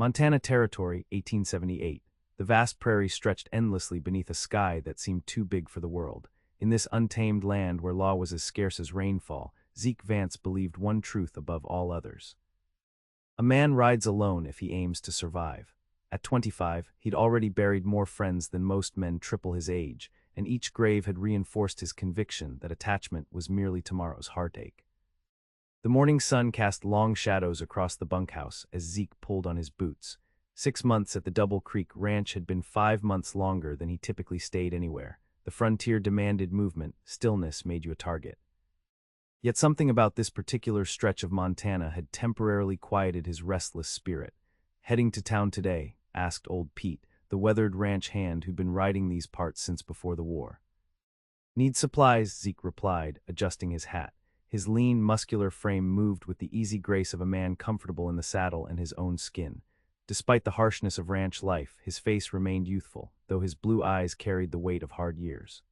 Montana Territory, 1878. The vast prairie stretched endlessly beneath a sky that seemed too big for the world. In this untamed land where law was as scarce as rainfall, Zeke Vance believed one truth above all others. A man rides alone if he aims to survive. At 25, he'd already buried more friends than most men triple his age, and each grave had reinforced his conviction that attachment was merely tomorrow's heartache. The morning sun cast long shadows across the bunkhouse as Zeke pulled on his boots. 6 months at the Double Creek Ranch had been 5 months longer than he typically stayed anywhere. The frontier demanded movement, stillness made you a target. Yet something about this particular stretch of Montana had temporarily quieted his restless spirit. "Heading to town today?" asked old Pete, the weathered ranch hand who'd been riding these parts since before the war. "Need supplies," Zeke replied, adjusting his hat. His lean, muscular frame moved with the easy grace of a man comfortable in the saddle and his own skin. Despite the harshness of ranch life, his face remained youthful, though his blue eyes carried the weight of hard years.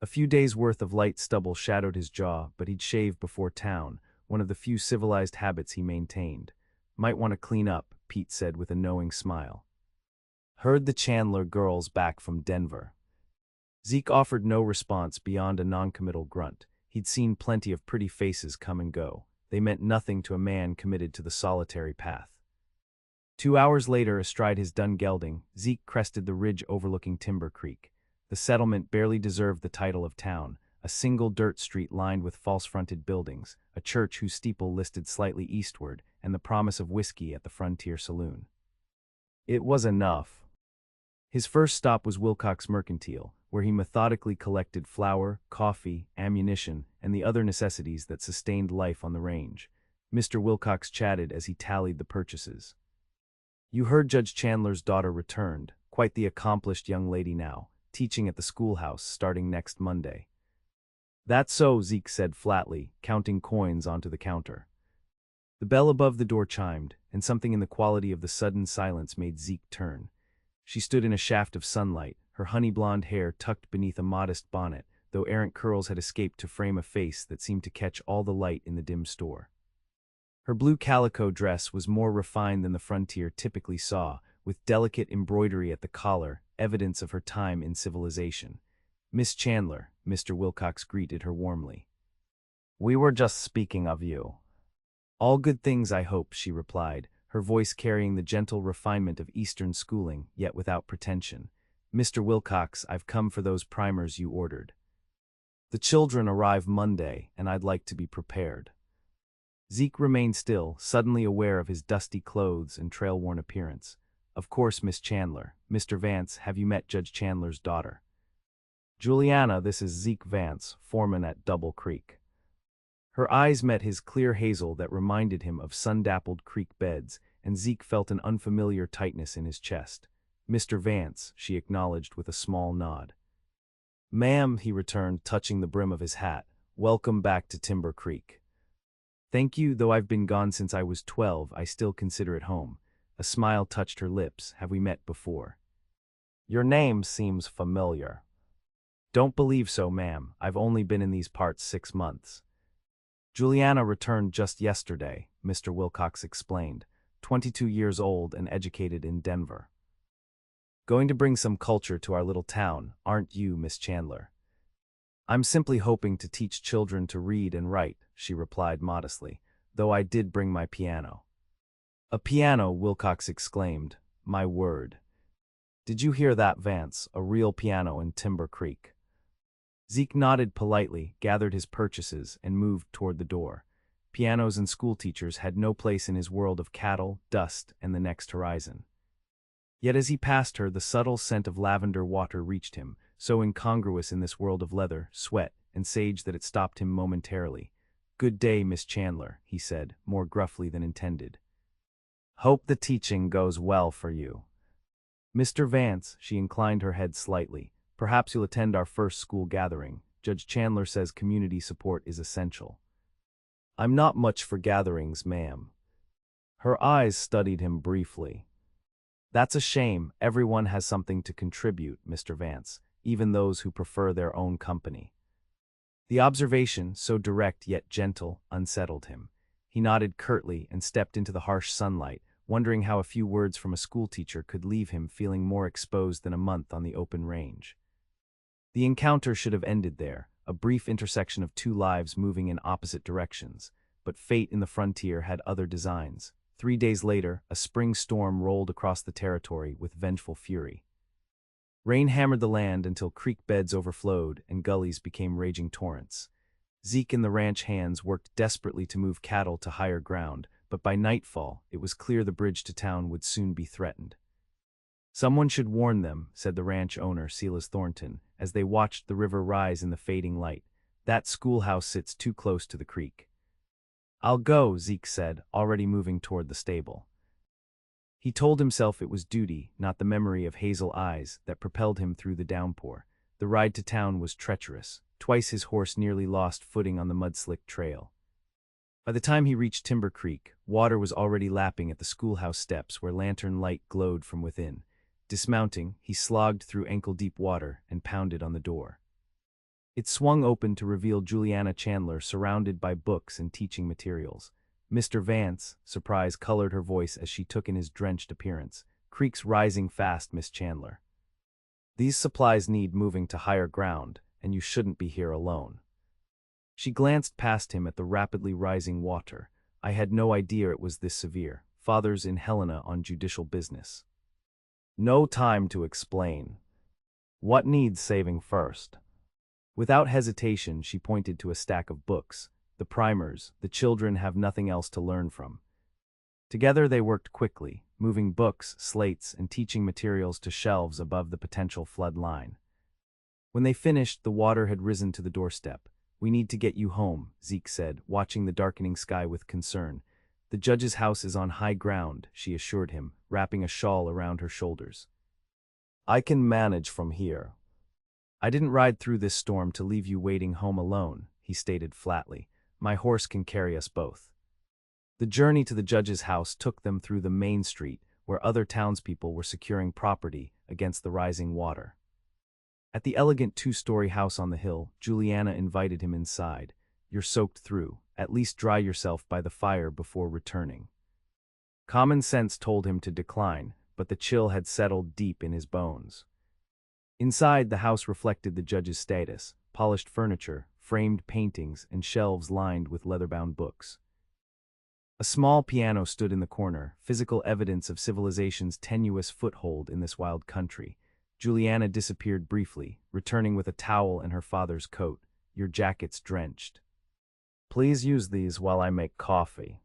A few days' worth of light stubble shadowed his jaw, but he'd shave before town, one of the few civilized habits he maintained. "Might want to clean up," Pete said with a knowing smile. "Heard the Chandler girls back from Denver." Zeke offered no response beyond a noncommittal grunt. He'd seen plenty of pretty faces come and go. They meant nothing to a man committed to the solitary path. 2 hours later, astride his dun gelding, Zeke crested the ridge overlooking Timber Creek. The settlement barely deserved the title of town, a single dirt street lined with false-fronted buildings, a church whose steeple listed slightly eastward, and the promise of whiskey at the Frontier Saloon. It was enough. His first stop was Wilcox Mercantile, where he methodically collected flour, coffee, ammunition, and the other necessities that sustained life on the range. Mr. Wilcox chatted as he tallied the purchases. "You heard Judge Chandler's daughter returned, quite the accomplished young lady now, teaching at the schoolhouse starting next Monday." "That's so," Zeke said flatly, counting coins onto the counter. The bell above the door chimed, and something in the quality of the sudden silence made Zeke turn. She stood in a shaft of sunlight, her honey-blonde hair tucked beneath a modest bonnet, though errant curls had escaped to frame a face that seemed to catch all the light in the dim store. Her blue calico dress was more refined than the Frontier typically saw, with delicate embroidery at the collar, evidence of her time in civilization. "Miss Chandler," Mr. Wilcox greeted her warmly. "We were just speaking of you." "All good things, I hope," she replied, her voice carrying the gentle refinement of Eastern schooling, yet without pretension. "Mr. Wilcox, I've come for those primers you ordered. The children arrive Monday, and I'd like to be prepared." Zeke remained still, suddenly aware of his dusty clothes and trail-worn appearance. "Of course, Miss Chandler. Mr. Vance, have you met Judge Chandler's daughter?" "Juliana, this is Zeke Vance, foreman at Double Creek." Her eyes met his clear hazel that reminded him of sun-dappled creek beds, and Zeke felt an unfamiliar tightness in his chest. "Mr. Vance," she acknowledged with a small nod. "Ma'am," he returned, touching the brim of his hat, "welcome back to Timber Creek." "Thank you, though I've been gone since I was 12, I still consider it home." A smile touched her lips. "Have we met before?" "Your name seems familiar." "Don't believe so, ma'am. I've only been in these parts 6 months." "Juliana returned just yesterday," Mr. Wilcox explained, 22 years old and educated in Denver. "Going to bring some culture to our little town, aren't you, Miss Chandler?" "I'm simply hoping to teach children to read and write," she replied modestly, "though I did bring my piano." "A piano," Wilcox exclaimed. "My word. Did you hear that, Vance? A real piano in Timber Creek." Zeke nodded politely, gathered his purchases, and moved toward the door. Pianos and schoolteachers had no place in his world of cattle, dust, and the next horizon. Yet as he passed her, the subtle scent of lavender water reached him, so incongruous in this world of leather, sweat, and sage that it stopped him momentarily. "Good day, Miss Chandler," he said, more gruffly than intended. "Hope the teaching goes well for you." "Mr. Vance," she inclined her head slightly, "perhaps you'll attend our first school gathering. Judge Chandler says community support is essential." "I'm not much for gatherings, ma'am." Her eyes studied him briefly. "That's a shame. Everyone has something to contribute, Mr. Vance, even those who prefer their own company." The observation, so direct yet gentle, unsettled him. He nodded curtly and stepped into the harsh sunlight, wondering how a few words from a schoolteacher could leave him feeling more exposed than a month on the open range. The encounter should have ended there, a brief intersection of two lives moving in opposite directions, but fate in the frontier had other designs. 3 days later, a spring storm rolled across the territory with vengeful fury. Rain hammered the land until creek beds overflowed and gullies became raging torrents. Zeke and the ranch hands worked desperately to move cattle to higher ground, but by nightfall, it was clear the bridge to town would soon be threatened. "Someone should warn them," said the ranch owner, Silas Thornton, as they watched the river rise in the fading light. "That schoolhouse sits too close to the creek." "I'll go," Zeke said, already moving toward the stable. He told himself it was duty, not the memory of hazel eyes, that propelled him through the downpour. The ride to town was treacherous. Twice his horse nearly lost footing on the mud-slicked trail. By the time he reached Timber Creek, water was already lapping at the schoolhouse steps where lantern light glowed from within. Dismounting, he slogged through ankle-deep water and pounded on the door. It swung open to reveal Juliana Chandler surrounded by books and teaching materials. "Mr. Vance," surprise colored her voice as she took in his drenched appearance. "Creek's rising fast, Miss Chandler. These supplies need moving to higher ground, and you shouldn't be here alone." She glanced past him at the rapidly rising water. "I had no idea it was this severe. Father's in Helena on judicial business." "No time to explain. What needs saving first?" Without hesitation, she pointed to a stack of books. "The primers, the children have nothing else to learn from." Together they worked quickly, moving books, slates, and teaching materials to shelves above the potential flood line. When they finished, the water had risen to the doorstep. "We need to get you home," Zeke said, watching the darkening sky with concern. "The judge's house is on high ground," she assured him, wrapping a shawl around her shoulders. "I can manage from here." "I didn't ride through this storm to leave you waiting home alone," he stated flatly. "My horse can carry us both." The journey to the judge's house took them through the main street, where other townspeople were securing property against the rising water. At the elegant 2-story house on the hill, Juliana invited him inside. "You're soaked through. At least dry yourself by the fire before returning." Common sense told him to decline, but the chill had settled deep in his bones. Inside, the house reflected the judge's status: polished furniture, framed paintings, and shelves lined with leather-bound books. A small piano stood in the corner, physical evidence of civilization's tenuous foothold in this wild country. Juliana disappeared briefly, returning with a towel and her father's coat. "Your jacket's drenched. Please use these while I make coffee."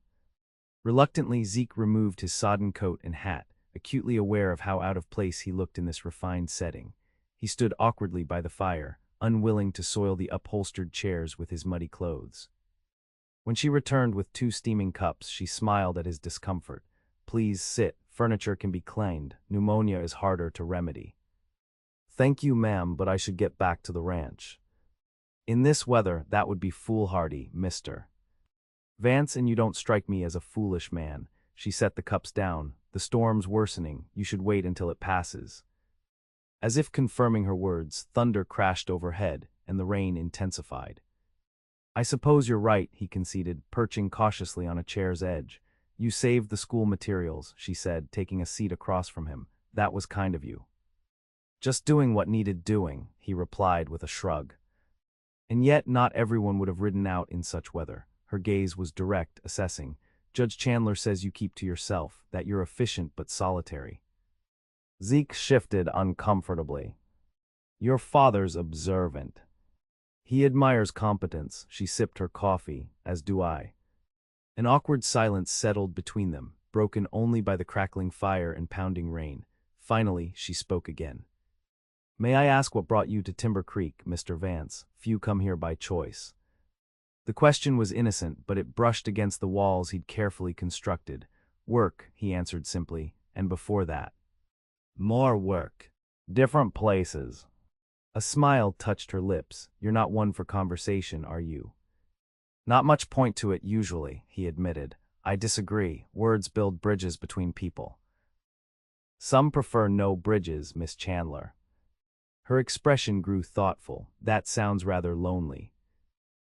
Reluctantly, Zeke removed his sodden coat and hat, acutely aware of how out of place he looked in this refined setting. He stood awkwardly by the fire, unwilling to soil the upholstered chairs with his muddy clothes. When she returned with 2 steaming cups, she smiled at his discomfort. "Please sit. Furniture can be cleaned. Pneumonia is harder to remedy." "Thank you, ma'am, but I should get back to the ranch." "In this weather, that would be foolhardy, Mr. Vance, and you don't strike me as a foolish man." She set the cups down. "The storm's worsening. You should wait until it passes." As if confirming her words, thunder crashed overhead, and the rain intensified. "I suppose you're right," he conceded, perching cautiously on a chair's edge. "You saved the school materials," she said, taking a seat across from him. "That was kind of you." "Just doing what needed doing," he replied with a shrug. And yet not everyone would have ridden out in such weather. Her gaze was direct, assessing. "Judge Chandler says you keep to yourself, that you're efficient but solitary." Zeke shifted uncomfortably. "Your father's observant. He admires competence." She sipped her coffee, "as do I." An awkward silence settled between them, broken only by the crackling fire and pounding rain. Finally, she spoke again. "May I ask what brought you to Timber Creek, Mr. Vance? Few come here by choice." The question was innocent, but it brushed against the walls he'd carefully constructed. "Work," he answered simply, "and before that." "More work. Different places." A smile touched her lips. "You're not one for conversation, are you?" "Not much point to it usually," he admitted. "I disagree. Words build bridges between people." "Some prefer no bridges, Miss Chandler." Her expression grew thoughtful. "That sounds rather lonely."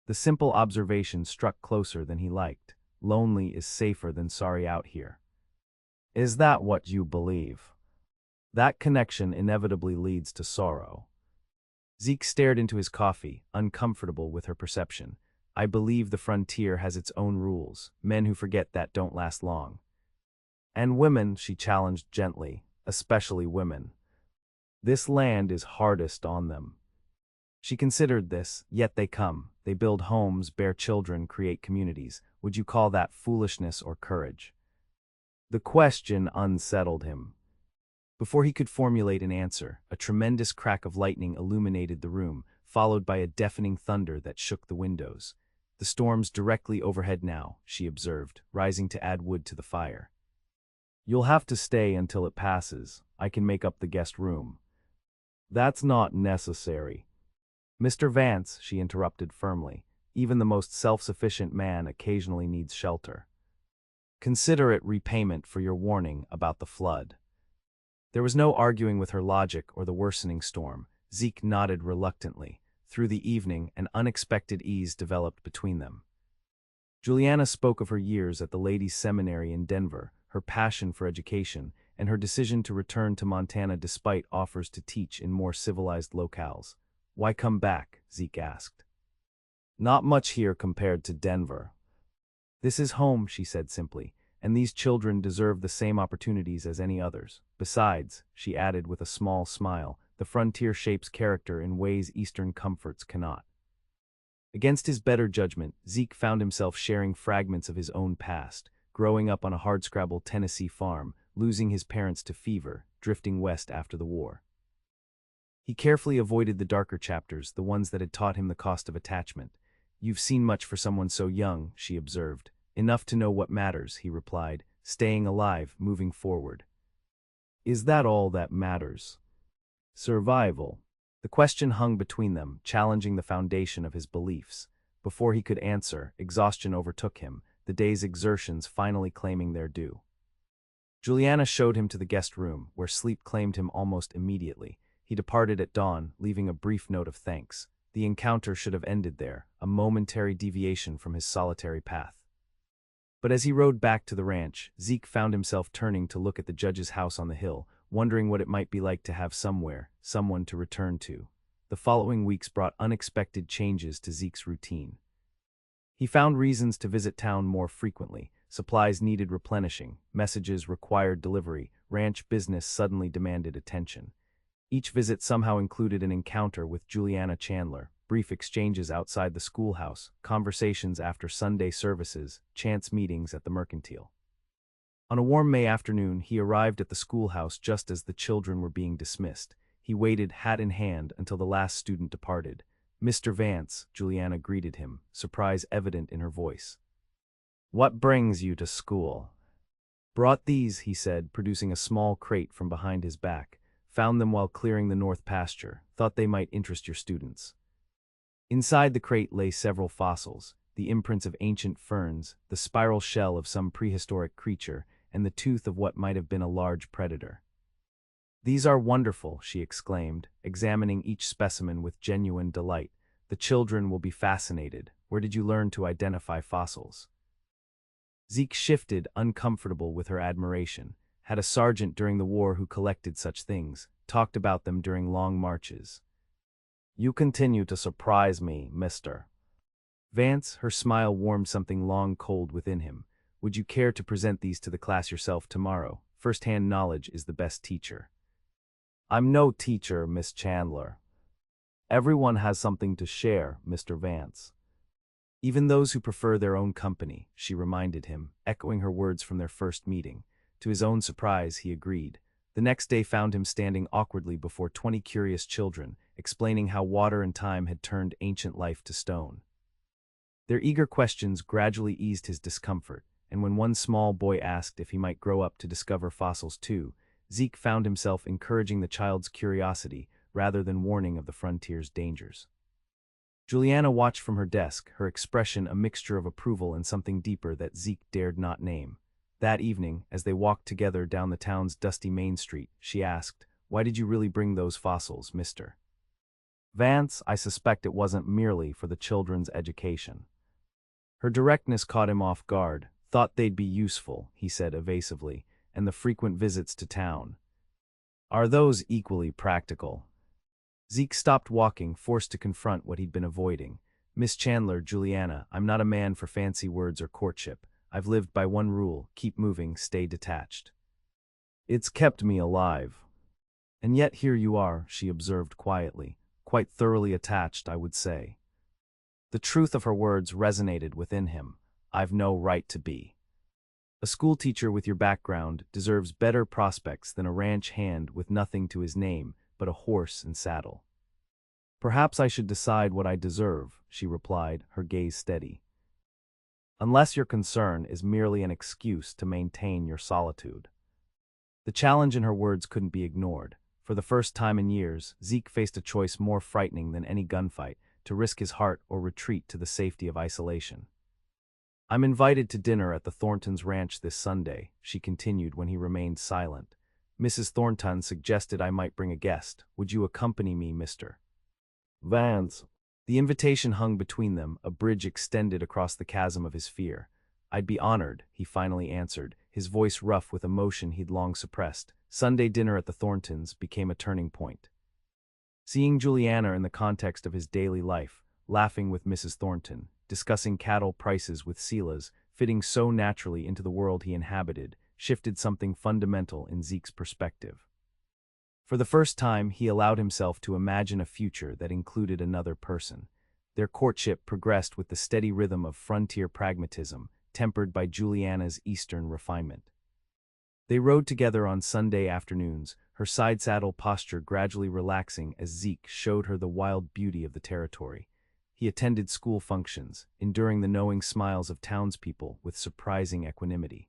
The simple observation struck closer than he liked. Lonely is safer than sorry out here. Is that what you believe? That connection inevitably leads to sorrow. Zeke stared into his coffee, uncomfortable with her perception. I believe the frontier has its own rules. Men who forget that don't last long. And women, she challenged gently, especially women. This land is hardest on them. She considered this, yet they come. They build homes, bear children, create communities. Would you call that foolishness or courage? The question unsettled him. Before he could formulate an answer, a tremendous crack of lightning illuminated the room, followed by a deafening thunder that shook the windows. The storm's directly overhead now, she observed, rising to add wood to the fire. You'll have to stay until it passes. I can make up the guest room. That's not necessary. Mr. Vance, she interrupted firmly, even the most self-sufficient man occasionally needs shelter. Consider it repayment for your warning about the flood. There was no arguing with her logic or the worsening storm. Zeke nodded reluctantly. Through the evening, an unexpected ease developed between them. Juliana spoke of her years at the ladies' seminary in Denver, her passion for education, and her decision to return to Montana despite offers to teach in more civilized locales. Why come back? Zeke asked. Not much here compared to Denver. This is home, she said simply, and these children deserve the same opportunities as any others. Besides, she added with a small smile, the frontier shapes character in ways Eastern comforts cannot. Against his better judgment, Zeke found himself sharing fragments of his own past, growing up on a hardscrabble Tennessee farm, losing his parents to fever, drifting west after the war. He carefully avoided the darker chapters, the ones that had taught him the cost of attachment. You've seen much for someone so young, she observed. Enough to know what matters, he replied, staying alive, moving forward. Is that all that matters? Survival. The question hung between them, challenging the foundation of his beliefs. Before he could answer, exhaustion overtook him, the day's exertions finally claiming their due. Juliana showed him to the guest room, where sleep claimed him almost immediately. He departed at dawn, leaving a brief note of thanks. The encounter should have ended there, a momentary deviation from his solitary path. But as he rode back to the ranch, Zeke found himself turning to look at the judge's house on the hill, wondering what it might be like to have someone to return to. The following weeks brought unexpected changes to Zeke's routine. He found reasons to visit town more frequently. Supplies needed replenishing, messages required delivery, ranch business suddenly demanded attention. Each visit somehow included an encounter with Juliana Chandler, brief exchanges outside the schoolhouse, conversations after Sunday services, chance meetings at the mercantile. On a warm May afternoon, he arrived at the schoolhouse just as the children were being dismissed. He waited, hat in hand, until the last student departed. Mr. Vance, Juliana greeted him, surprise evident in her voice. What brings you to school? Brought these, he said, producing a small crate from behind his back. Found them while clearing the north pasture. Thought they might interest your students. Inside the crate lay several fossils, the imprints of ancient ferns, the spiral shell of some prehistoric creature, and the tooth of what might have been a large predator. These are wonderful, she exclaimed, examining each specimen with genuine delight. The children will be fascinated. Where did you learn to identify fossils? Zeke shifted, uncomfortable with her admiration. Had a sergeant during the war who collected such things, talked about them during long marches. You continue to surprise me, Mr. Vance, her smile warmed something long cold within him. Would you care to present these to the class yourself tomorrow? First-hand knowledge is the best teacher. I'm no teacher, Miss Chandler. Everyone has something to share, Mr. Vance. Even those who prefer their own company, she reminded him, echoing her words from their first meeting. To his own surprise, he agreed. The next day found him standing awkwardly before 20 curious children, explaining how water and time had turned ancient life to stone. Their eager questions gradually eased his discomfort, and when one small boy asked if he might grow up to discover fossils too, Zeke found himself encouraging the child's curiosity rather than warning of the frontier's dangers. Juliana watched from her desk, her expression a mixture of approval and something deeper that Zeke dared not name. That evening, as they walked together down the town's dusty main street, she asked, "Why did you really bring those fossils, Mr. Vance?" "I suspect it wasn't merely for the children's education." Her directness caught him off guard. "Thought they'd be useful," he said evasively, and the frequent visits to town. Are those equally practical? Zeke stopped walking, forced to confront what he'd been avoiding. Miss Chandler, Juliana, I'm not a man for fancy words or courtship. I've lived by one rule: keep moving, stay detached. It's kept me alive. And yet here you are, she observed quietly, quite thoroughly attached, I would say. The truth of her words resonated within him. I've no right to be. A schoolteacher with your background deserves better prospects than a ranch hand with nothing to his name but a horse and saddle. Perhaps I should decide what I deserve, she replied, her gaze steady. Unless your concern is merely an excuse to maintain your solitude. The challenge in her words couldn't be ignored. For the first time in years, Zeke faced a choice more frightening than any gunfight: to risk his heart or retreat to the safety of isolation. I'm invited to dinner at the Thorntons' ranch this Sunday, she continued when he remained silent. Mrs. Thornton suggested I might bring a guest. Would you accompany me, Mr. Vance? The invitation hung between them, a bridge extended across the chasm of his fear. I'd be honored, he finally answered, his voice rough with emotion he'd long suppressed. Sunday dinner at the Thorntons became a turning point. Seeing Juliana in the context of his daily life, laughing with Mrs. Thornton, discussing cattle prices with Silas, fitting so naturally into the world he inhabited, shifted something fundamental in Zeke's perspective. For the first time, he allowed himself to imagine a future that included another person. Their courtship progressed with the steady rhythm of frontier pragmatism, tempered by Juliana's Eastern refinement. They rode together on Sunday afternoons, her side-saddle posture gradually relaxing as Zeke showed her the wild beauty of the territory. He attended school functions, enduring the knowing smiles of townspeople with surprising equanimity.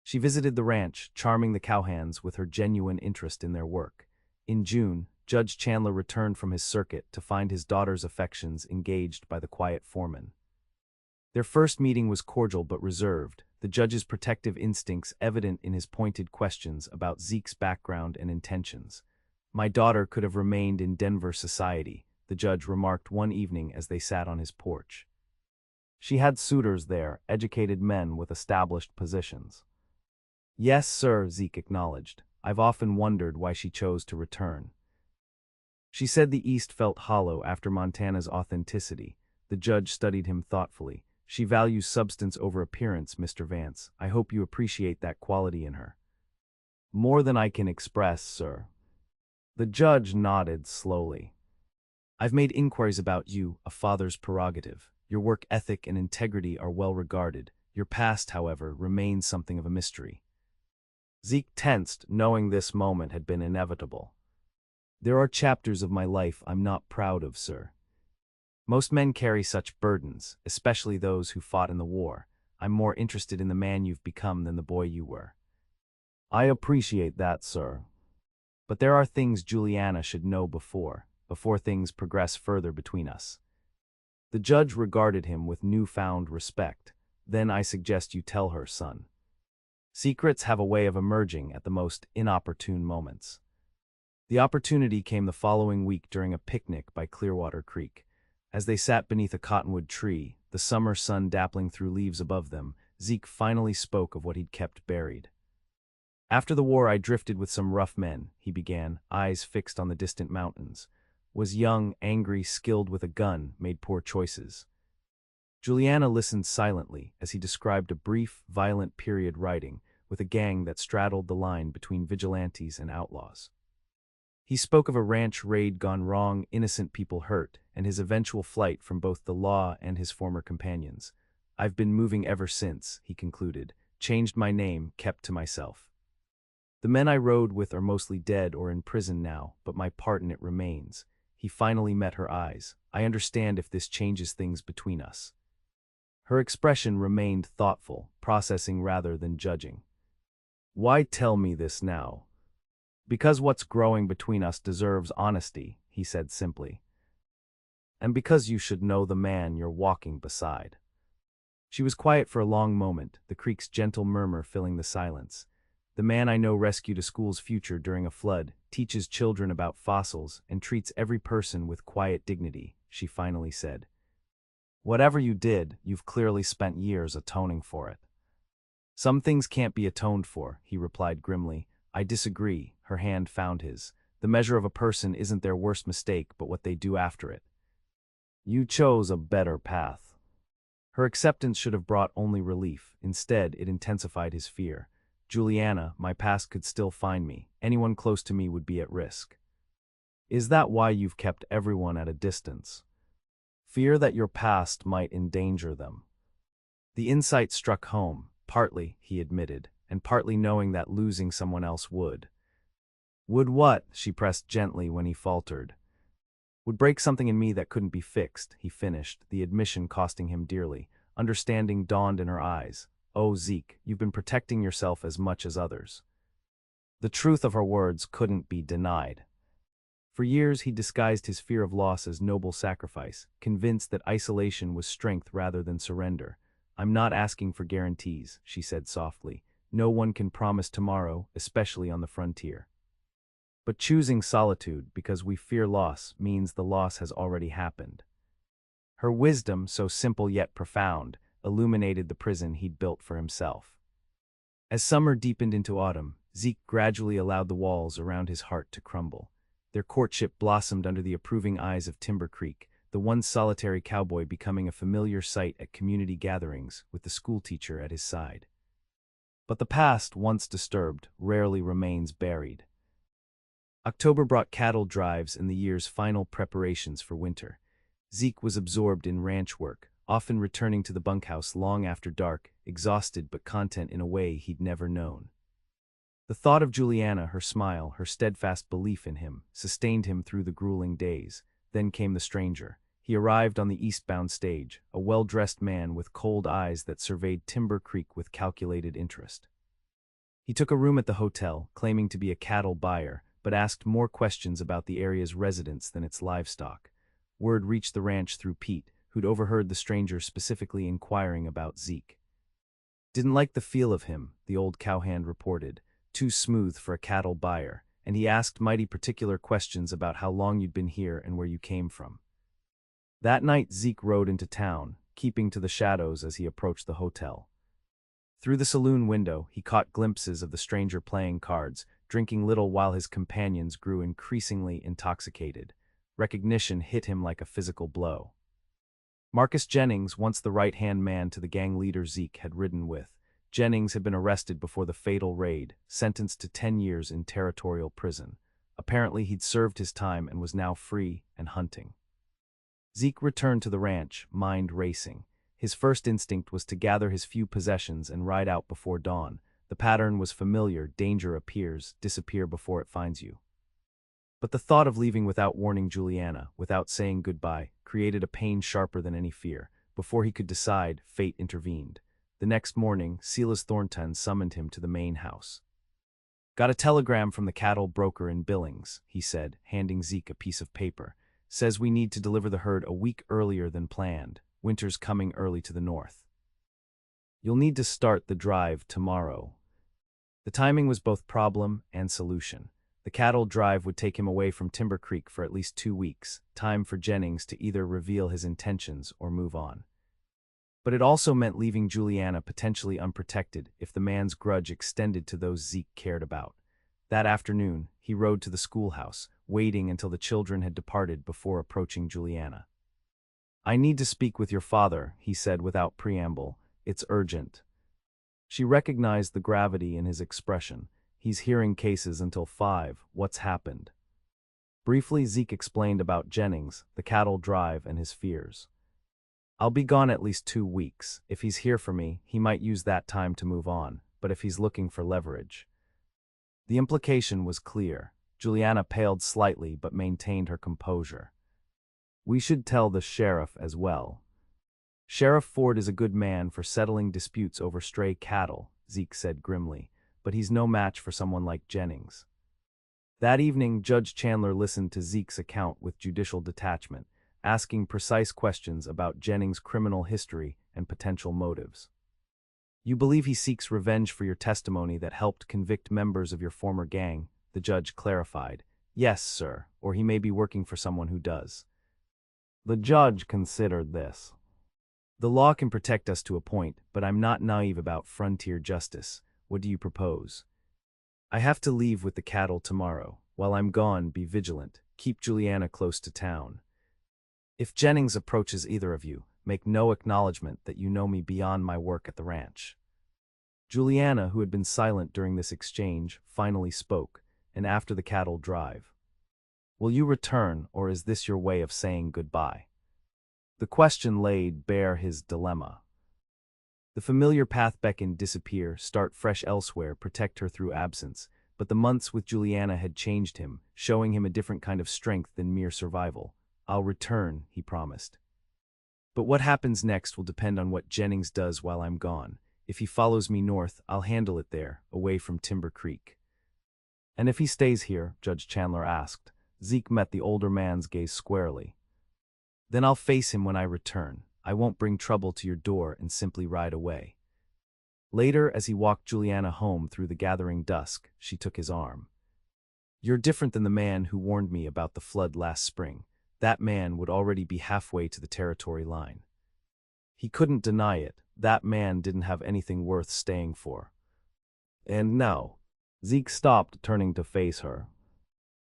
She visited the ranch, charming the cowhands with her genuine interest in their work. In June, Judge Chandler returned from his circuit to find his daughter's affections engaged by the quiet foreman. Their first meeting was cordial but reserved, the judge's protective instincts evident in his pointed questions about Zeke's background and intentions. My daughter could have remained in Denver society, the judge remarked one evening as they sat on his porch. She had suitors there, educated men with established positions. Yes, sir, Zeke acknowledged. I've often wondered why she chose to return. She said the East felt hollow after Montana's authenticity. The judge studied him thoughtfully. She values substance over appearance, Mr. Vance. I hope you appreciate that quality in her. More than I can express, sir. The judge nodded slowly. I've made inquiries about you, a father's prerogative. Your work ethic and integrity are well regarded. Your past, however, remains something of a mystery. Zeke tensed, knowing this moment had been inevitable. There are chapters of my life I'm not proud of, sir. Most men carry such burdens, especially those who fought in the war. I'm more interested in the man you've become than the boy you were. I appreciate that, sir. But there are things Juliana should know before things progress further between us. The judge regarded him with newfound respect. Then I suggest you tell her, son. Secrets have a way of emerging at the most inopportune moments. The opportunity came the following week during a picnic by Clearwater Creek. As they sat beneath a cottonwood tree, the summer sun dappling through leaves above them, Zeke finally spoke of what he'd kept buried. After the war I drifted with some rough men, he began, eyes fixed on the distant mountains. Was young, angry, skilled with a gun, made poor choices. Juliana listened silently as he described a brief, violent period riding with a gang that straddled the line between vigilantes and outlaws. He spoke of a ranch raid gone wrong, innocent people hurt, and his eventual flight from both the law and his former companions. I've been moving ever since, he concluded, changed my name, kept to myself. The men I rode with are mostly dead or in prison now, but my part in it remains. He finally met her eyes. I understand if this changes things between us. Her expression remained thoughtful, processing rather than judging. Why tell me this now? Because what's growing between us deserves honesty, he said simply. And because you should know the man you're walking beside. She was quiet for a long moment, the creek's gentle murmur filling the silence. The man I know rescued a school's future during a flood, teaches children about fossils, and treats every person with quiet dignity, she finally said. Whatever you did, you've clearly spent years atoning for it. Some things can't be atoned for, he replied grimly. I disagree. Her hand found his. The measure of a person isn't their worst mistake, but what they do after it. You chose a better path. Her acceptance should have brought only relief. Instead, it intensified his fear. Juliana, my past could still find me. Anyone close to me would be at risk. Is that why you've kept everyone at a distance? Fear that your past might endanger them. The insight struck home, partly, he admitted, and partly knowing that losing someone else would. Would what? She pressed gently when he faltered. Would break something in me that couldn't be fixed, he finished, the admission costing him dearly. Understanding dawned in her eyes. Oh, Zeke, you've been protecting yourself as much as others. The truth of her words couldn't be denied. For years he disguised his fear of loss as noble sacrifice, convinced that isolation was strength rather than surrender. I'm not asking for guarantees, she said softly. No one can promise tomorrow, especially on the frontier. But choosing solitude because we fear loss means the loss has already happened. Her wisdom, so simple yet profound, illuminated the prison he'd built for himself. As summer deepened into autumn, Zeke gradually allowed the walls around his heart to crumble. Their courtship blossomed under the approving eyes of Timber Creek, the once solitary cowboy becoming a familiar sight at community gatherings with the schoolteacher at his side. But the past, once disturbed, rarely remains buried. October brought cattle drives and the year's final preparations for winter. Zeke was absorbed in ranch work, often returning to the bunkhouse long after dark, exhausted but content in a way he'd never known. The thought of Juliana, her smile, her steadfast belief in him, sustained him through the grueling days. Then came the stranger. He arrived on the eastbound stage, a well-dressed man with cold eyes that surveyed Timber Creek with calculated interest. He took a room at the hotel, claiming to be a cattle buyer, but asked more questions about the area's residents than its livestock. Word reached the ranch through Pete, who'd overheard the stranger specifically inquiring about Zeke. Didn't like the feel of him, the old cowhand reported. Too smooth for a cattle buyer, and he asked mighty particular questions about how long you'd been here and where you came from. That night Zeke rode into town, keeping to the shadows as he approached the hotel. Through the saloon window, he caught glimpses of the stranger playing cards, drinking little while his companions grew increasingly intoxicated. Recognition hit him like a physical blow. Marcus Jennings, once the right-hand man to the gang leader Zeke had ridden with. Jennings had been arrested before the fatal raid, sentenced to 10 years in territorial prison. Apparently he'd served his time and was now free and hunting. Zeke returned to the ranch, mind racing. His first instinct was to gather his few possessions and ride out before dawn. The pattern was familiar: danger appears, disappear before it finds you. But the thought of leaving without warning Juliana, without saying goodbye, created a pain sharper than any fear. Before he could decide, fate intervened. The next morning, Silas Thornton summoned him to the main house. Got a telegram from the cattle broker in Billings, he said, handing Zeke a piece of paper. Says we need to deliver the herd a week earlier than planned. Winter's coming early to the north. You'll need to start the drive tomorrow. The timing was both problem and solution. The cattle drive would take him away from Timber Creek for at least 2 weeks, time for Jennings to either reveal his intentions or move on. But it also meant leaving Juliana potentially unprotected if the man's grudge extended to those Zeke cared about. That afternoon, he rode to the schoolhouse, waiting until the children had departed before approaching Juliana. I need to speak with your father, he said without preamble. It's urgent. She recognized the gravity in his expression. He's hearing cases until 5. What's happened? Briefly, Zeke explained about Jennings, the cattle drive, and his fears. I'll be gone at least 2 weeks. If he's here for me, he might use that time to move on, but if he's looking for leverage. The implication was clear. Juliana paled slightly but maintained her composure. We should tell the sheriff as well. Sheriff Ford is a good man for settling disputes over stray cattle, Zeke said grimly, but he's no match for someone like Jennings. That evening, Judge Chandler listened to Zeke's account with judicial detachment, asking precise questions about Jennings' criminal history and potential motives. You believe he seeks revenge for your testimony that helped convict members of your former gang, the judge clarified. Yes, sir, or he may be working for someone who does. The judge considered this. The law can protect us to a point, but I'm not naive about frontier justice. What do you propose? I have to leave with the cattle tomorrow. While I'm gone, be vigilant. Keep Juliana close to town. If Jennings approaches either of you, make no acknowledgement that you know me beyond my work at the ranch. Juliana, who had been silent during this exchange, finally spoke, and after the cattle drive. Will you return, or is this your way of saying goodbye? The question laid bare his dilemma. The familiar path beckoned disappear, start fresh elsewhere, protect her through absence, but the months with Juliana had changed him, showing him a different kind of strength than mere survival. I'll return, he promised. But what happens next will depend on what Jennings does while I'm gone. If he follows me north, I'll handle it there, away from Timber Creek. And if he stays here, Judge Chandler asked. Zeke met the older man's gaze squarely. Then I'll face him when I return. I won't bring trouble to your door and simply ride away. Later, as he walked Juliana home through the gathering dusk, she took his arm. You're different than the man who warned me about the flood last spring. That man would already be halfway to the territory line. He couldn't deny it. That man didn't have anything worth staying for. And now, Zeke stopped, turning to face her.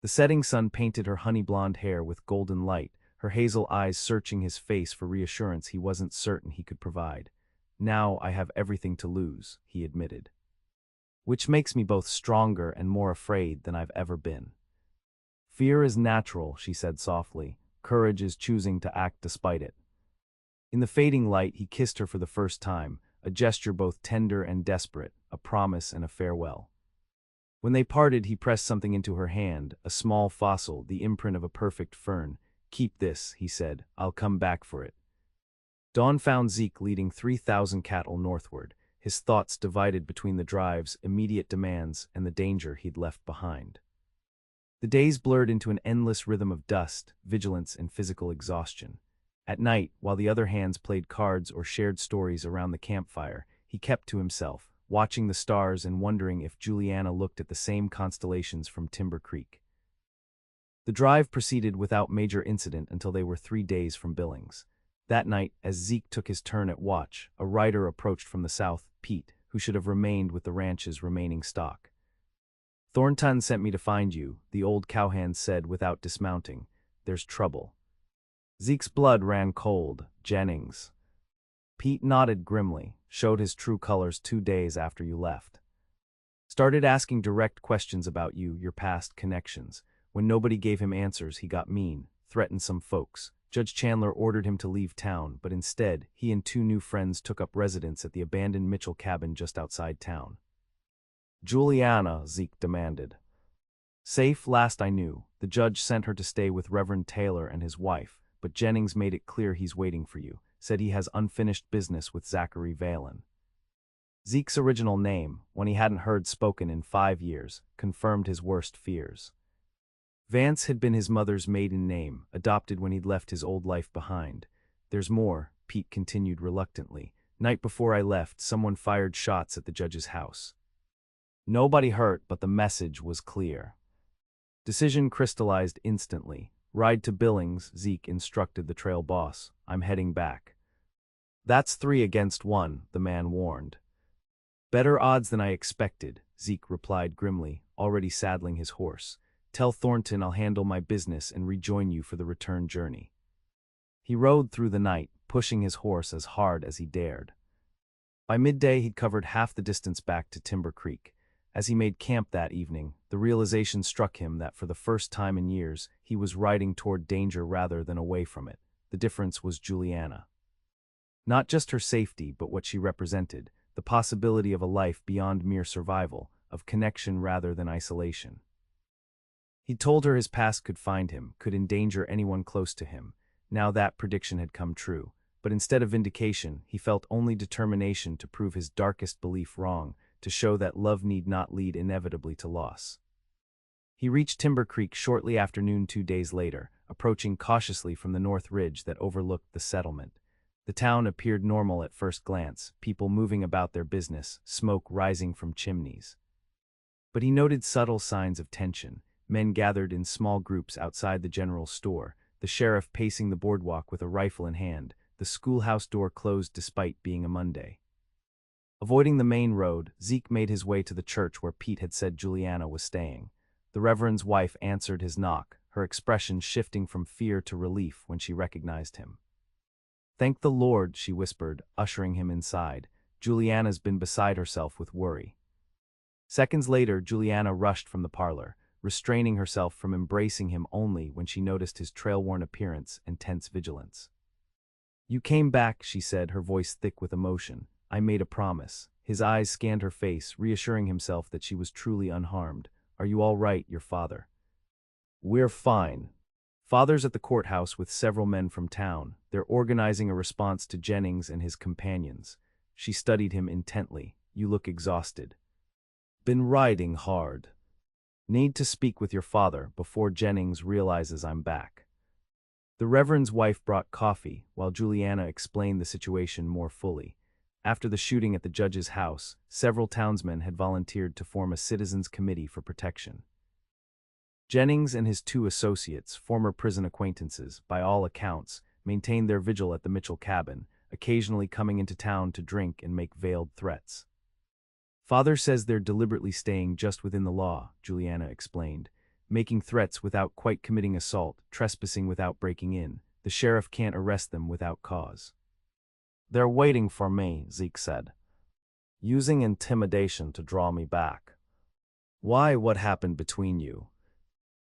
The setting sun painted her honey-blonde hair with golden light, her hazel eyes searching his face for reassurance he wasn't certain he could provide. Now I have everything to lose, he admitted. Which makes me both stronger and more afraid than I've ever been. Fear is natural, she said softly. Courage is choosing to act despite it. In the fading light, he kissed her for the first time, a gesture both tender and desperate, a promise and a farewell. When they parted, he pressed something into her hand, a small fossil, the imprint of a perfect fern. Keep this, he said. I'll come back for it. Dawn found Zeke leading 3,000 cattle northward, his thoughts divided between the drive's immediate demands and the danger he'd left behind. The days blurred into an endless rhythm of dust, vigilance, and physical exhaustion. At night, while the other hands played cards or shared stories around the campfire, he kept to himself, watching the stars and wondering if Juliana looked at the same constellations from Timber Creek. The drive proceeded without major incident until they were 3 days from Billings. That night, as Zeke took his turn at watch, a rider approached from the south, Pete, who should have remained with the ranch's remaining stock. Thornton sent me to find you, the old cowhand said without dismounting. There's trouble. Zeke's blood ran cold. Jennings. Pete nodded grimly, showed his true colors 2 days after you left. Started asking direct questions about you, your past connections. When nobody gave him answers, he got mean, threatened some folks. Judge Chandler ordered him to leave town, but instead, he and 2 new friends took up residence at the abandoned Mitchell cabin just outside town. Juliana, Zeke demanded. Safe, last I knew. The judge sent her to stay with Reverend Taylor and his wife, but Jennings made it clear he's waiting for you, said he has unfinished business with Zachary Valen. Zeke's original name, when he hadn't heard spoken in 5 years, confirmed his worst fears. Vance had been his mother's maiden name, adopted when he'd left his old life behind. There's more, Pete continued reluctantly. Night before I left, someone fired shots at the judge's house. Nobody hurt, but the message was clear. Decision crystallized instantly. Ride to Billings, Zeke instructed the trail boss. I'm heading back. That's 3 against 1, the man warned. Better odds than I expected, Zeke replied grimly, already saddling his horse. Tell Thornton I'll handle my business and rejoin you for the return journey. He rode through the night, pushing his horse as hard as he dared. By midday, he'd covered half the distance back to Timber Creek. As he made camp that evening, the realization struck him that for the first time in years, he was riding toward danger rather than away from it. The difference was Juliana. Not just her safety, but what she represented, the possibility of a life beyond mere survival, of connection rather than isolation. He'd told her his past could find him, could endanger anyone close to him. Now that prediction had come true, but instead of vindication, he felt only determination to prove his darkest belief wrong, to show that love need not lead inevitably to loss. He reached Timber Creek shortly after noon 2 days later, approaching cautiously from the north ridge that overlooked the settlement. The town appeared normal at first glance, people moving about their business, smoke rising from chimneys. But he noted subtle signs of tension. Men gathered in small groups outside the general store, the sheriff pacing the boardwalk with a rifle in hand, the schoolhouse door closed despite being a Monday. Avoiding the main road, Zeke made his way to the church where Pete had said Juliana was staying. The Reverend's wife answered his knock, her expression shifting from fear to relief when she recognized him. "Thank the Lord," she whispered, ushering him inside. "Juliana's been beside herself with worry." Seconds later, Juliana rushed from the parlor, restraining herself from embracing him only when she noticed his trail-worn appearance and tense vigilance. "You came back," she said, her voice thick with emotion. "I made a promise." His eyes scanned her face, reassuring himself that she was truly unharmed. "Are you all right, your father?" "We're fine. Father's at the courthouse with several men from town. They're organizing a response to Jennings and his companions." She studied him intently. "You look exhausted." "Been riding hard. Need to speak with your father before Jennings realizes I'm back." The Reverend's wife brought coffee, while Juliana explained the situation more fully. After the shooting at the judge's house, several townsmen had volunteered to form a citizens' committee for protection. Jennings and his two associates, former prison acquaintances, by all accounts, maintained their vigil at the Mitchell cabin, occasionally coming into town to drink and make veiled threats. "Father says they're deliberately staying just within the law," Juliana explained, "making threats without quite committing assault, trespassing without breaking in. The sheriff can't arrest them without cause." "They're waiting for me," Zeke said. "Using intimidation to draw me back." "Why? What happened between you?"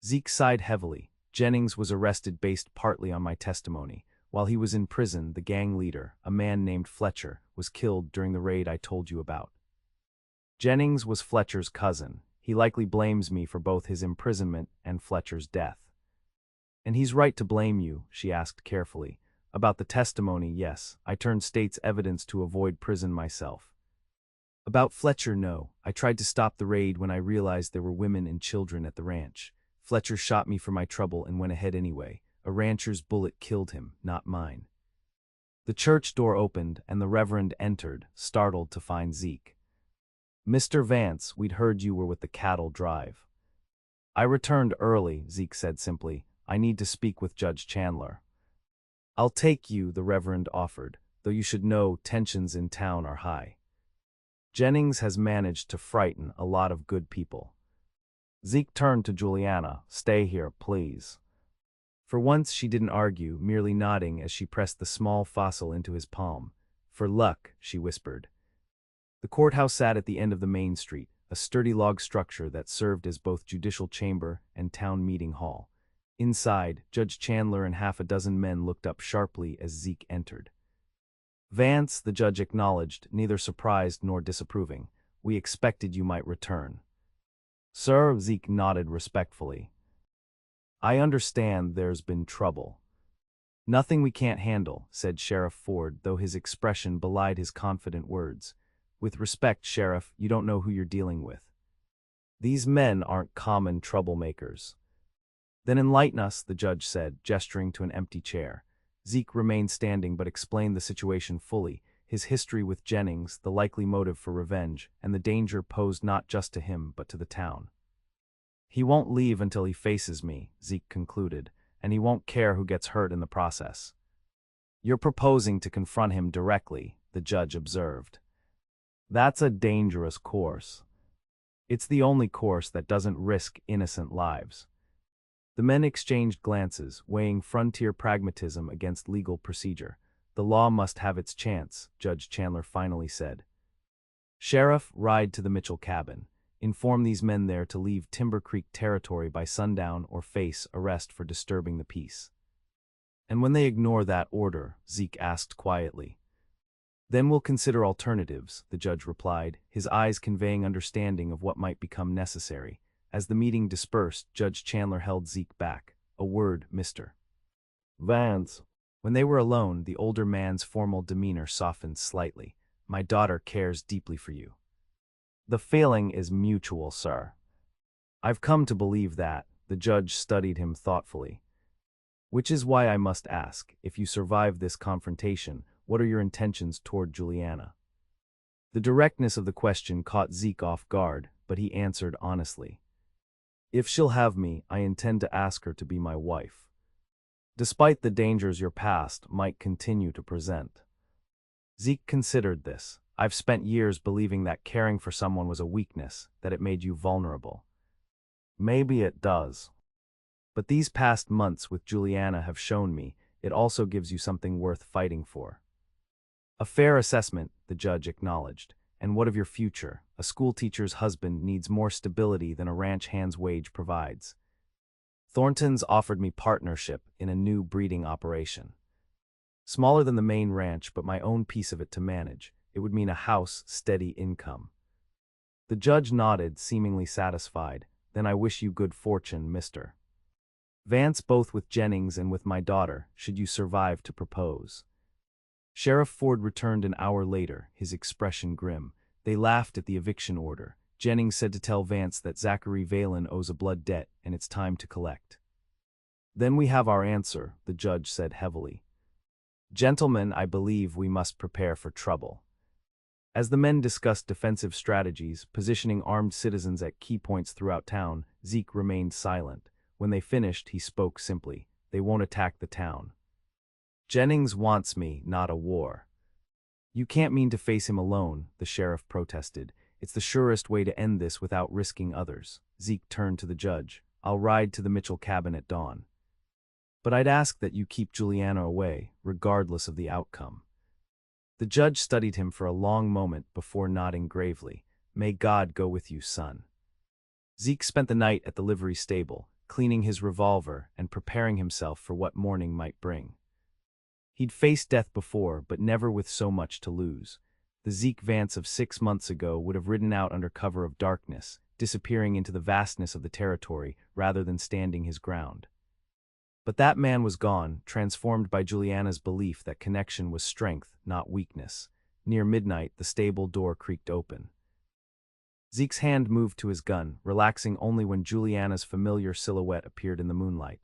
Zeke sighed heavily. "Jennings was arrested based partly on my testimony. While he was in prison, the gang leader, a man named Fletcher, was killed during the raid I told you about. Jennings was Fletcher's cousin. He likely blames me for both his imprisonment and Fletcher's death." "And he's right to blame you?" she asked carefully. "About the testimony, yes. I turned state's evidence to avoid prison myself. About Fletcher, no. I tried to stop the raid when I realized there were women and children at the ranch. Fletcher shot me for my trouble and went ahead anyway. A rancher's bullet killed him, not mine." The church door opened and the Reverend entered, startled to find Zeke. "Mr. Vance, we'd heard you were with the cattle drive." "I returned early," Zeke said simply. "I need to speak with Judge Chandler." "I'll take you," the Reverend offered, "though you should know tensions in town are high. Jennings has managed to frighten a lot of good people." Zeke turned to Juliana. "Stay here, please." For once she didn't argue, merely nodding as she pressed the small fossil into his palm. "For luck," she whispered. The courthouse sat at the end of the main street, a sturdy log structure that served as both judicial chamber and town meeting hall. Inside, Judge Chandler and half a dozen men looked up sharply as Zeke entered. "Vance," the judge acknowledged, neither surprised nor disapproving. "We expected you might return." "Sir," Zeke nodded respectfully. "I understand there's been trouble." "Nothing we can't handle," said Sheriff Ford, though his expression belied his confident words. "With respect, Sheriff, you don't know who you're dealing with. These men aren't common troublemakers." "Then enlighten us," the judge said, gesturing to an empty chair. Zeke remained standing but explained the situation fully, his history with Jennings, the likely motive for revenge, and the danger posed not just to him but to the town. "He won't leave until he faces me," Zeke concluded, "and he won't care who gets hurt in the process." "You're proposing to confront him directly," the judge observed. "That's a dangerous course." "It's the only course that doesn't risk innocent lives." The men exchanged glances, weighing frontier pragmatism against legal procedure. "The law must have its chance," Judge Chandler finally said. "Sheriff, ride to the Mitchell cabin. Inform these men there to leave Timber Creek territory by sundown or face arrest for disturbing the peace." "And when they ignore that order?" Zeke asked quietly. "Then we'll consider alternatives," the judge replied, his eyes conveying understanding of what might become necessary. As the meeting dispersed, Judge Chandler held Zeke back. "A word, Mr. Vance." When they were alone, the older man's formal demeanor softened slightly. "My daughter cares deeply for you." "The feeling is mutual, sir." "I've come to believe that." The judge studied him thoughtfully. "Which is why I must ask, if you survive this confrontation, what are your intentions toward Juliana?" The directness of the question caught Zeke off guard, but he answered honestly. "If she'll have me, I intend to ask her to be my wife." despite the dangers your past might continue to present. Zeke considered this. I've spent years believing that caring for someone was a weakness, that it made you vulnerable. Maybe it does. But these past months with Juliana have shown me it also gives you something worth fighting for. A fair assessment, the judge acknowledged. And what of your future? A schoolteacher's husband needs more stability than a ranch hand's wage provides. Thornton's offered me partnership in a new breeding operation. Smaller than the main ranch, but my own piece of it to manage. It would mean a house, steady income. The judge nodded, seemingly satisfied. Then I wish you good fortune, Mr. Vance, both with Jennings and with my daughter, should you survive to propose. Sheriff Ford returned an hour later, his expression grim. They laughed at the eviction order. Jennings said to tell Vance that Zachary Valen owes a blood debt and it's time to collect. Then we have our answer, the judge said heavily. Gentlemen, I believe we must prepare for trouble. As the men discussed defensive strategies, positioning armed citizens at key points throughout town, Zeke remained silent. When they finished, he spoke simply. They won't attack the town. Jennings wants me, not a war. You can't mean to face him alone, the sheriff protested. It's the surest way to end this without risking others. Zeke turned to the judge. I'll ride to the Mitchell cabin at dawn. But I'd ask that you keep Juliana away, regardless of the outcome. The judge studied him for a long moment before nodding gravely. May God go with you, son. Zeke spent the night at the livery stable, cleaning his revolver and preparing himself for what morning might bring. He'd faced death before, but never with so much to lose. The Zeke Vance of 6 months ago would have ridden out under cover of darkness, disappearing into the vastness of the territory rather than standing his ground. But that man was gone, transformed by Juliana's belief that connection was strength, not weakness. Near midnight, the stable door creaked open. Zeke's hand moved to his gun, relaxing only when Juliana's familiar silhouette appeared in the moonlight.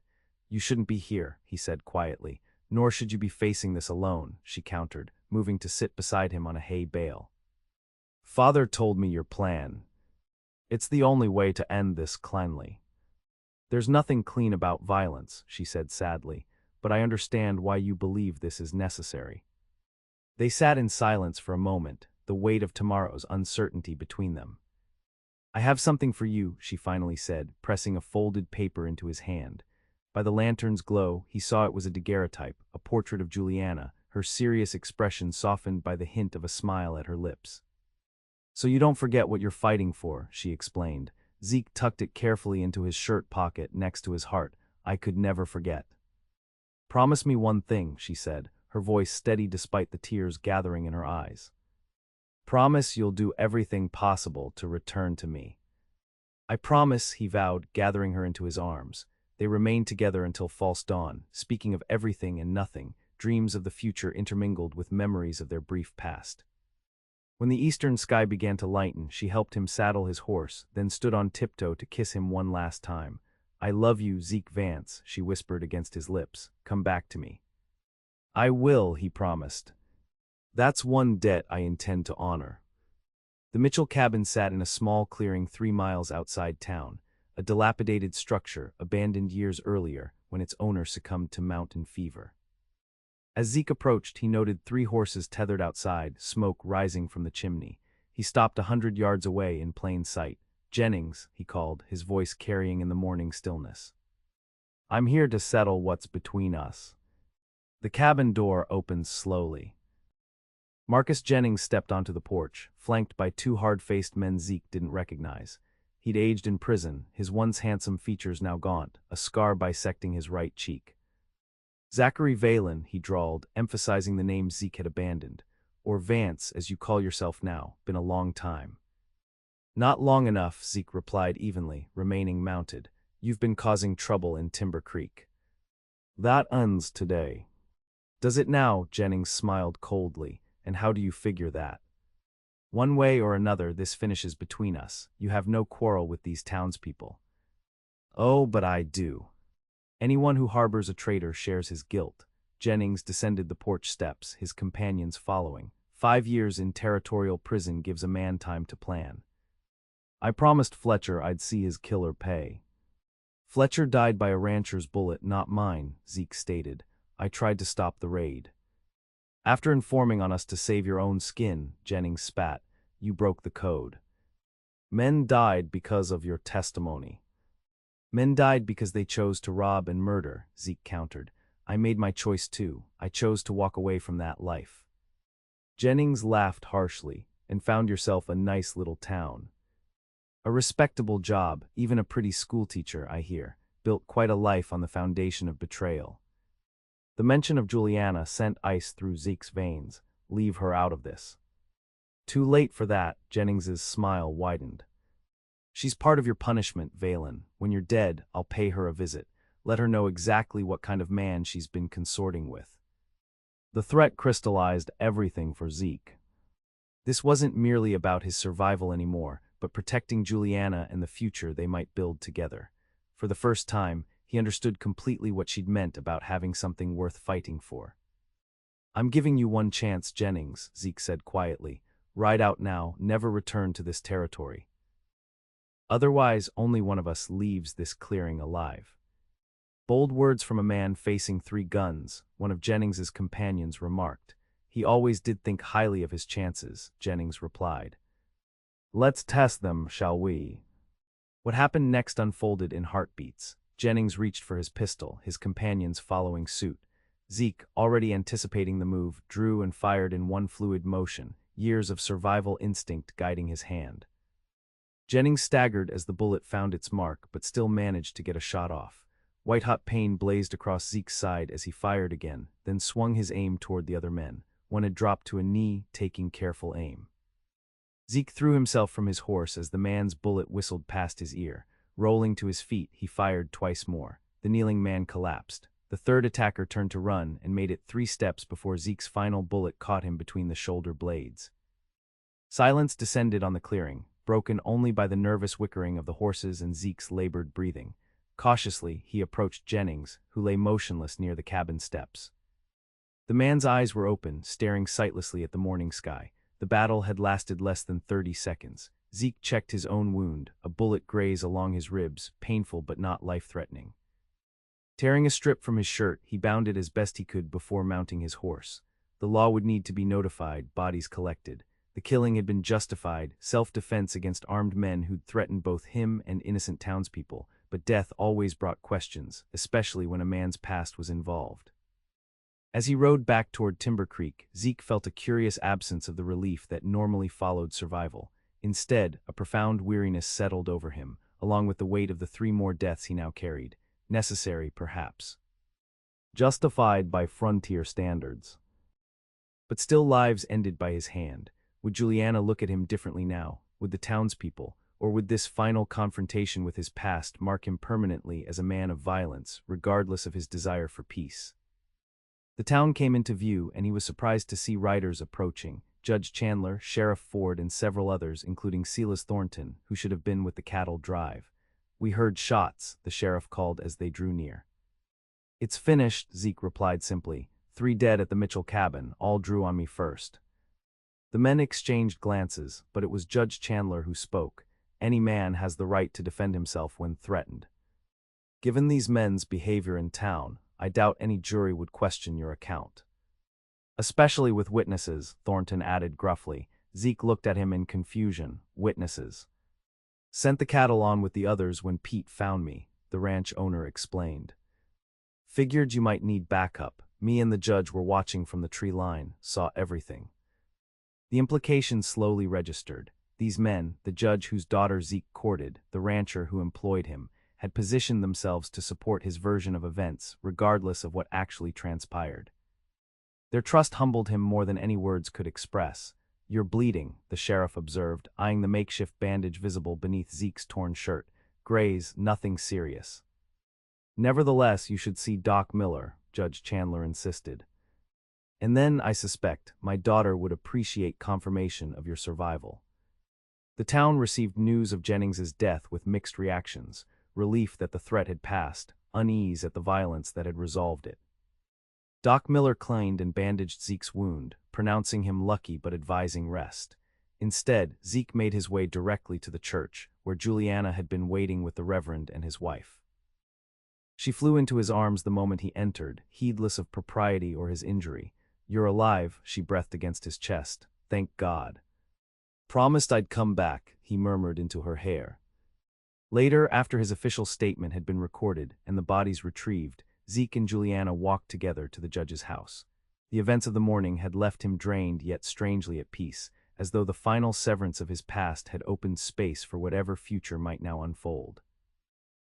You shouldn't be here, he said quietly. Nor should you be facing this alone, she countered, moving to sit beside him on a hay bale. Father told me your plan. It's the only way to end this cleanly. There's nothing clean about violence, she said sadly, but I understand why you believe this is necessary. They sat in silence for a moment, the weight of tomorrow's uncertainty between them. I have something for you, she finally said, pressing a folded paper into his hand. By the lantern's glow, he saw it was a daguerreotype, a portrait of Juliana, her serious expression softened by the hint of a smile at her lips. So you don't forget what you're fighting for, she explained. Zeke tucked it carefully into his shirt pocket next to his heart. I could never forget. Promise me one thing, she said, her voice steady despite the tears gathering in her eyes. Promise you'll do everything possible to return to me. I promise, he vowed, gathering her into his arms. They remained together until false dawn, speaking of everything and nothing, dreams of the future intermingled with memories of their brief past. When the eastern sky began to lighten, she helped him saddle his horse, then stood on tiptoe to kiss him one last time. I love you, Zeke Vance, she whispered against his lips. Come back to me. I will, he promised. That's one debt I intend to honor. The Mitchell cabin sat in a small clearing 3 miles outside town, a dilapidated structure abandoned years earlier when its owner succumbed to mountain fever. As Zeke approached, he noted 3 horses tethered outside, smoke rising from the chimney. He stopped 100 yards away in plain sight. Jennings, he called, his voice carrying in the morning stillness. I'm here to settle what's between us. The cabin door opened slowly. Marcus Jennings stepped onto the porch, flanked by 2 hard-faced men Zeke didn't recognize. He'd aged in prison, his once handsome features now gaunt, a scar bisecting his right cheek. Zachary Valen, he drawled, emphasizing the name Zeke had abandoned. Or Vance, as you call yourself now, been a long time. Not long enough, Zeke replied evenly, remaining mounted. You've been causing trouble in Timber Creek. That ends today. Does it now? Jennings smiled coldly. And how do you figure that? One way or another, this finishes between us. You have no quarrel with these townspeople. Oh, but I do. Anyone who harbors a traitor shares his guilt. Jennings descended the porch steps, his companions following. 5 years in territorial prison gives a man time to plan. I promised Fletcher I'd see his killer pay. Fletcher died by a rancher's bullet, not mine, Zeke stated. I tried to stop the raid. After informing on us to save your own skin, Jennings spat, you broke the code. Men died because of your testimony. Men died because they chose to rob and murder, Zeke countered. I made my choice too. I chose to walk away from that life. Jennings laughed harshly, and found yourself a nice little town. A respectable job, even a pretty schoolteacher, I hear, built quite a life on the foundation of betrayal. The mention of Juliana sent ice through Zeke's veins. Leave her out of this. Too late for that, Jennings's smile widened. She's part of your punishment, Valen. When you're dead, I'll pay her a visit. Let her know exactly what kind of man she's been consorting with. The threat crystallized everything for Zeke. This wasn't merely about his survival anymore, but protecting Juliana and the future they might build together. For the first time, he understood completely what she'd meant about having something worth fighting for. I'm giving you one chance, Jennings, Zeke said quietly. Ride out now, never return to this territory. Otherwise, only one of us leaves this clearing alive. Bold words from a man facing 3 guns, one of Jennings's companions remarked. He always did think highly of his chances, Jennings replied. Let's test them, shall we? What happened next unfolded in heartbeats. Jennings reached for his pistol, his companions following suit. Zeke, already anticipating the move, drew and fired in one fluid motion, years of survival instinct guiding his hand. Jennings staggered as the bullet found its mark, but still managed to get a shot off. White-hot pain blazed across Zeke's side as he fired again, then swung his aim toward the other men. One had dropped to a knee, taking careful aim. Zeke threw himself from his horse as the man's bullet whistled past his ear. Rolling to his feet, he fired twice more. The kneeling man collapsed. The third attacker turned to run and made it 3 steps before Zeke's final bullet caught him between the shoulder blades. Silence descended on the clearing, broken only by the nervous whickering of the horses and Zeke's labored breathing. Cautiously, he approached Jennings, who lay motionless near the cabin steps. The man's eyes were open, staring sightlessly at the morning sky. The battle had lasted less than 30 seconds. Zeke checked his own wound, a bullet graze along his ribs, painful but not life-threatening. Tearing a strip from his shirt, he bound it as best he could before mounting his horse. The law would need to be notified, bodies collected. The killing had been justified, self-defense against armed men who'd threatened both him and innocent townspeople, but death always brought questions, especially when a man's past was involved. As he rode back toward Timber Creek, Zeke felt a curious absence of the relief that normally followed survival. Instead, a profound weariness settled over him, along with the weight of the 3 more deaths he now carried. Necessary, perhaps. Justified by frontier standards. But still lives ended by his hand. Would Juliana look at him differently now? Would the townspeople? Or would this final confrontation with his past mark him permanently as a man of violence, regardless of his desire for peace? The town came into view, and he was surprised to see riders approaching. Judge Chandler, Sheriff Ford, and several others, including Silas Thornton, who should have been with the cattle drive. We heard shots, the sheriff called as they drew near. It's finished, Zeke replied simply. 3 dead at the Mitchell cabin, all drew on me first. The men exchanged glances, but it was Judge Chandler who spoke. Any man has the right to defend himself when threatened. Given these men's behavior in town, I doubt any jury would question your account. Especially with witnesses, Thornton added gruffly. Zeke looked at him in confusion. Witnesses. Sent the cattle on with the others when Pete found me, the ranch owner explained. Figured you might need backup. Me and the judge were watching from the tree line, saw everything. The implication slowly registered. These men, the judge whose daughter Zeke courted, the rancher who employed him, had positioned themselves to support his version of events, regardless of what actually transpired. Their trust humbled him more than any words could express. You're bleeding, the sheriff observed, eyeing the makeshift bandage visible beneath Zeke's torn shirt. Graze, nothing serious. Nevertheless, you should see Doc Miller, Judge Chandler insisted. And then, I suspect, my daughter would appreciate confirmation of your survival. The town received news of Jennings's death with mixed reactions, relief that the threat had passed, unease at the violence that had resolved it. Doc Miller cleaned and bandaged Zeke's wound, pronouncing him lucky but advising rest. Instead, Zeke made his way directly to the church, where Juliana had been waiting with the Reverend and his wife. She flew into his arms the moment he entered, heedless of propriety or his injury. "You're alive," she breathed against his chest. "Thank God." "Promised I'd come back," he murmured into her hair. Later, after his official statement had been recorded and the bodies retrieved, Zeke and Juliana walked together to the judge's house. The events of the morning had left him drained yet strangely at peace, as though the final severance of his past had opened space for whatever future might now unfold.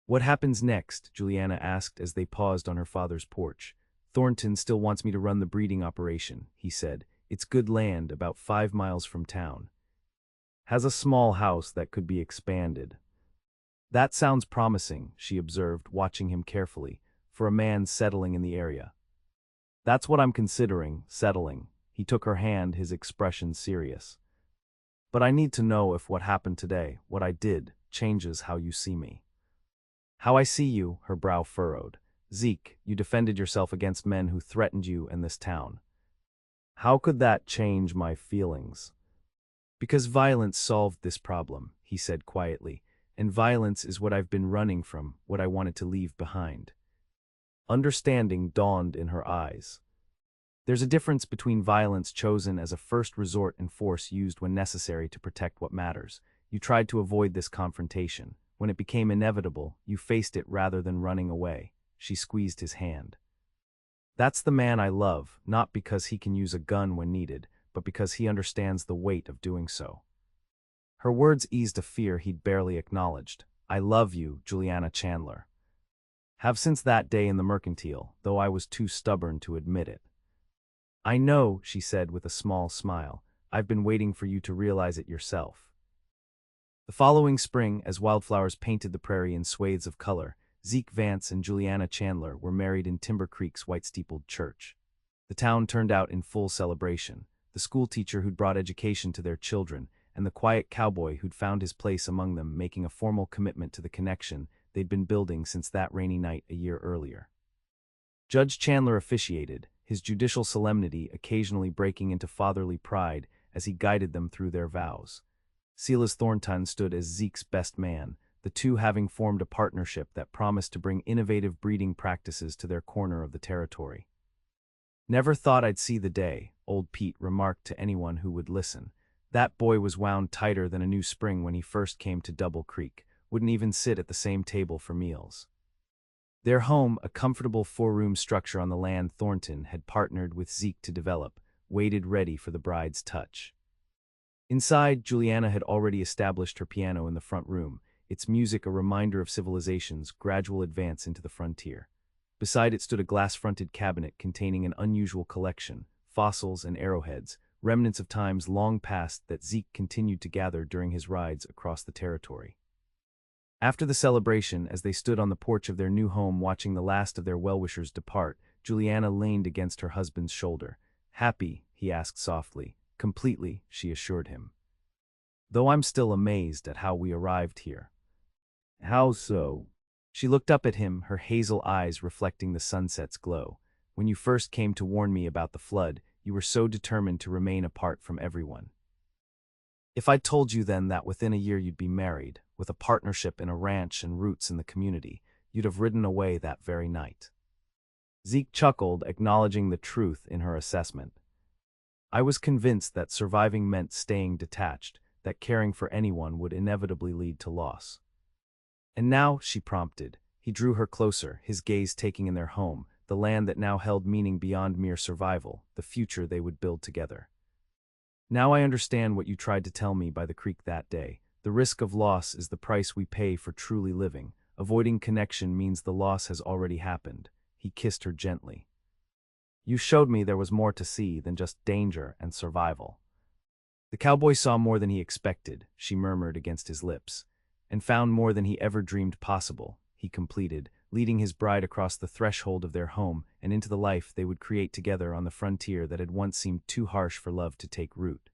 "What happens next?" Juliana asked as they paused on her father's porch. "Thornton still wants me to run the breeding operation," he said. "It's good land, about 5 miles from town. Has a small house that could be expanded." "That sounds promising," she observed, watching him carefully, "for a man settling in the area." "That's what I'm considering, settling." He took her hand, his expression serious. "But I need to know if what happened today, what I did, changes how you see me." "How I see you," her brow furrowed. "Zeke, you defended yourself against men who threatened you and this town. How could that change my feelings?" "Because violence solved this problem," he said quietly, "and violence is what I've been running from, what I wanted to leave behind." Understanding dawned in her eyes. "There's a difference between violence chosen as a first resort and force used when necessary to protect what matters. You tried to avoid this confrontation. When it became inevitable, you faced it rather than running away." She squeezed his hand. "That's the man I love, not because he can use a gun when needed, but because he understands the weight of doing so." Her words eased a fear he'd barely acknowledged. "I love you, Juliana Chandler. Have since that day in the mercantile, though I was too stubborn to admit it." "I know," she said with a small smile. "I've been waiting for you to realize it yourself." The following spring, as wildflowers painted the prairie in swathes of color, Zeke Vance and Juliana Chandler were married in Timber Creek's white-steepled church. The town turned out in full celebration. The schoolteacher who'd brought education to their children, and the quiet cowboy who'd found his place among them, making a formal commitment to the connection they'd been building since that rainy night a year earlier. Judge Chandler officiated, his judicial solemnity occasionally breaking into fatherly pride as he guided them through their vows. Silas Thornton stood as Zeke's best man, the two having formed a partnership that promised to bring innovative breeding practices to their corner of the territory. "Never thought I'd see the day," old Pete remarked to anyone who would listen. "That boy was wound tighter than a new spring when he first came to Double Creek, wouldn't even sit at the same table for meals." Their home, a comfortable 4-room structure on the land Thornton had partnered with Zeke to develop, waited ready for the bride's touch. Inside, Juliana had already established her piano in the front room, its music a reminder of civilization's gradual advance into the frontier. Beside it stood a glass-fronted cabinet containing an unusual collection, fossils and arrowheads, remnants of times long past that Zeke continued to gather during his rides across the territory. After the celebration, as they stood on the porch of their new home watching the last of their well-wishers depart, Juliana leaned against her husband's shoulder. "Happy?" he asked softly. "Completely," she assured him. "Though I'm still amazed at how we arrived here." "How so?" She looked up at him, her hazel eyes reflecting the sunset's glow. "When you first came to warn me about the flood, you were so determined to remain apart from everyone. If I'd told you then that within a year you'd be married, with a partnership in a ranch and roots in the community, you'd have ridden away that very night." Zeke chuckled, acknowledging the truth in her assessment. "I was convinced that surviving meant staying detached, that caring for anyone would inevitably lead to loss." "And now," she prompted. He drew her closer, his gaze taking in their home, the land that now held meaning beyond mere survival, the future they would build together. "Now I understand what you tried to tell me by the creek that day. The risk of loss is the price we pay for truly living. Avoiding connection means the loss has already happened." He kissed her gently. "You showed me there was more to see than just danger and survival." The cowboy saw more than he expected, she murmured against his lips, "and found more than he ever dreamed possible," he completed, leading his bride across the threshold of their home and into the life they would create together on the frontier that had once seemed too harsh for love to take root.